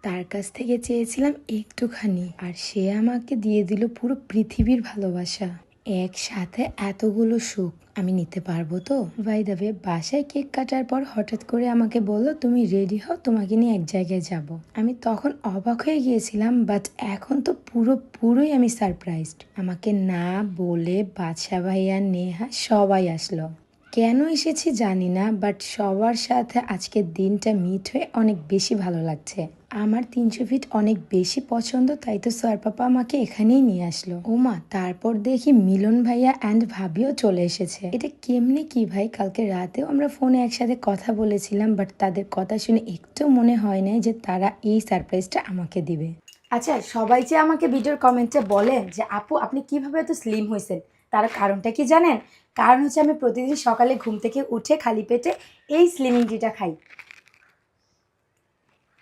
তার কাছ থেকে চেয়েছিলাম একটুখানি, আর সে আমাকে দিয়ে দিল পুরো পৃথিবীর ভালোবাসা। একসাথে এতগুলো সুখ আমি নিতে পারবো তো? বাই দ্য ওয়ে, বাসায় কেক কাটার পর হঠাৎ করে আমাকে বললো তুমি রেডি হও, তোমাকে নিয়ে এক জায়গায় যাব। আমি তখন অবাক হয়ে গিয়েছিলাম, বাট এখন তো পুরোই আমি সারপ্রাইজড। আমাকে না বলে বাদশা ভাইয়া, নেহা সবাই আসলো। কেন এসেছি জানি না, বাট সবার সাথে আজকের দিনটা মিট হয়ে অনেক বেশি ভালো লাগছে। আমার 300 ফিট অনেক বেশি পছন্দ, তাই তো স্যার পাপা আমাকে এখানেই নিয়ে আসলো। ওমা, তারপর দেখি মিলন ভাইয়া অ্যান্ড ভাবিও চলে এসেছে। এটা কেমনে কি ভাই? কালকে রাতেও আমরা ফোনে একসাথে কথা বলেছিলাম, বাট তাদের কথা শুনে একটু মনে হয় না যে তারা এই সারপ্রাইজটা আমাকে দিবে। আচ্ছা, সবাই যে আমাকে ভিডিওর কমেন্টে বলেন যে আপু আপনি কিভাবে এত স্লিম হয়েছেন, তার কারণটা কি জানেন? কারণ হচ্ছে আমি প্রতিদিন সকালে ঘুম থেকে উঠে খালি পেটে এই স্লিমিং টিটা খাই।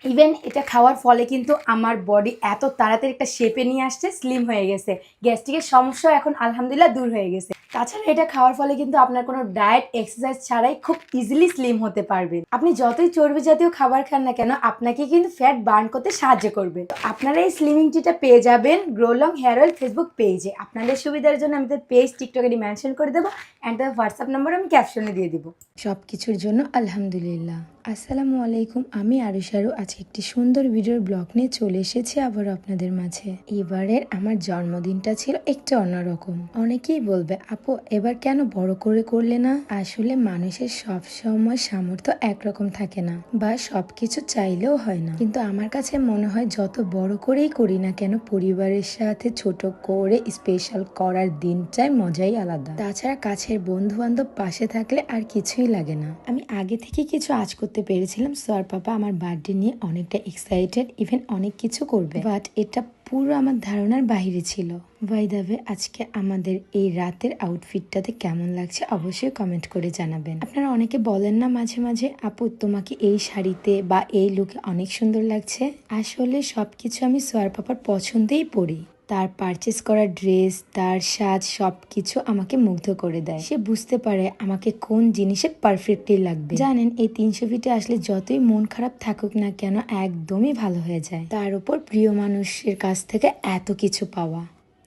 ইভেন এটা খাওয়ার ফলে কিন্তু আমার বডি এত তাড়াতাড়ি একটা শেপে নিয়ে আসছে, স্লিম হয়ে গেছে। গ্যাস্ট্রিকের সমস্যা এখন আলহামদুলিল্লাহ দূর হয়ে গেছে। তাছাড়া এটা খাওয়ার ফলে কিন্তু আপনার কোনো ডায়েট এক্সারসাইজ ছাড়াই খুব ইজিলি স্লিম হতে পারবেন। আপনি যতই চর্বি জাতীয় খাবার খান না কেন, আপনাকে কিন্তু ফ্যাট বার্ন করতে সাহায্য করবে। তো আপনারা এই স্লিমিং টিটা পেয়ে যাবেন grow long hair oil Facebook পেজে। আপনাদের সুবিধার জন্য আমি পেজ টিকটকে মেনশন করে দেবো, অ্যান্ড তার হোয়াটসঅ্যাপ নাম্বার আমি ক্যাপশনে দিয়ে দিব। সব কিছুর জন্য আলহামদুলিল্লাহ। আসসালামু আলাইকুম, আমি আরুষারু। আজকে একটি সুন্দর ভিডিওর ব্লগ নিয়ে চলে এসেছি আবার আপনাদের মাঝে। এবারের আমার জন্মদিনটা ছিল একটু অন্যরকম। অনেকেই বলবে আপু এবার কেন বড় করে করলে না? আসলে মানুষের সব সময় সামর্থ্য একরকম থাকে না, বা সবকিছু চাইলেও হয় না। কিন্তু আমার কাছে মনে হয় যত বড় করেই করি না কেন, পরিবারের সাথে ছোট করে স্পেশাল করার দিনটাই মজাই আলাদা। তাছাড়া কাছের বন্ধু বান্ধব পাশে থাকলে আর কিছুই লাগে না। আমি আগে থেকে কিছু আজ করতে পেরেছিলাম। স্যার পাপা আমার বার্থডে নিয়ে অনেকটা এক্সাইটেড, ইভেন অনেক কিছু করবে, বাট এটা পুরো আমার ধারণার বাইরে ছিল। বাই দ্য ওয়ে, আজকে আমাদের এই রাতের আউটফিটটাতে কেমন লাগছে অবশ্যই কমেন্ট করে জানাবেন। আপনারা অনেকে বলেন না মাঝে মাঝে আপু তোমাকে এই শাড়িতে বা এই লুকে অনেক সুন্দর লাগছে। আসলে সবকিছু আমি সোয়ার পাপার পছন্দেই পরি। তার পারচেস করা ড্রেস, তার সাজ, সবকিছু আমাকে মুগ্ধ করে দেয়। সে বুঝতে পারে আমাকে কোন জিনিসে পারফেক্টলি লাগবে। জানেন, এই 300 ফিটে আসলে যতই মন খারাপ থাকুক না কেন একদমই ভালো হয়ে যায়। তার উপর প্রিয় মানুষের কাছ থেকে এত কিছু পাওয়া,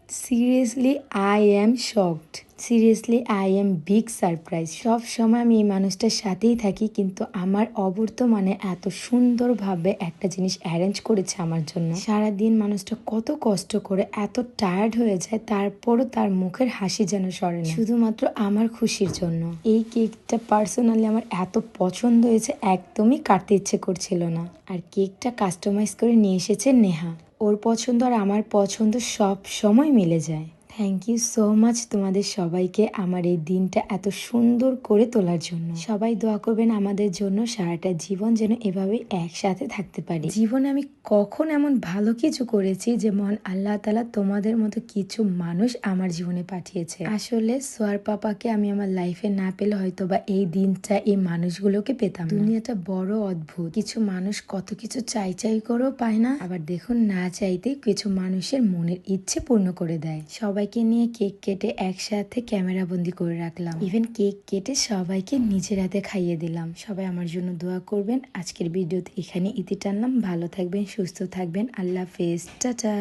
seriously I am shocked. Seriously I am big surprise. সব সময় আমি এই মানুষটার সাথেই থাকি, কিন্তু আমার অবর্তমানে এত সুন্দরভাবে একটা জিনিস অ্যারেঞ্জ করেছে আমার জন্য। সারাদিন মানুষটা কত কষ্ট করে এত টায়ার্ড হয়ে যায়, তারপরও তার মুখের হাসি যেন সরে না, শুধুমাত্র আমার খুশির জন্য। এই কেকটা পার্সোনালি আমার এত পছন্দ হয়েছে, একদমই কাটতে ইচ্ছে করছিল না। আর কেকটা কাস্টমাইজ করে নিয়ে এসেছে নেহা। ওর পছন্দ আর আমার পছন্দ সব সময় মিলে যায়। থ্যাংক ইউ সো মাচ তোমাদের সবাইকে আমার এই দিনটা এত সুন্দর করে তোলার জন্য। সবাই দোয়া করবেন আমাদের জন্য, সারাটা জীবন যেন এভাবেই একসাথে থাকতে পারি। জীবনে আমি কখন এমন ভালো কিছু করেছি যে মহান আল্লাহ তাআলা তোমাদের মতো কিছু মানুষ আমার জীবনে পাঠিয়েছে। আসলে সোয়ার পাপাকে আমি আমার লাইফে না পেলে হয়তো বা এই দিনটা, এই মানুষগুলোকে পেতাম না। দুনিয়াটা বড় অদ্ভুত। কিছু মানুষ কত কিছু চাই করেও পায় না, আবার দেখুন না চাইতে কিছু মানুষের মনের ইচ্ছে পূর্ণ করে দেয়। সবাইকে নিয়ে কেক কেটে একসাথে ক্যামেরা বন্দি করে রাখলাম। ইভেন কেক কেটে সবাইকে নিজের হাতে খাইয়ে দিলাম। সবাই আমার জন্য দোয়া করবেন। আজকের ভিডিওতে এখানে ইতি টানলাম। ভালো থাকবেন, সুস্থ থাকবেন। আল্লাহ হাফেজ, টাটা।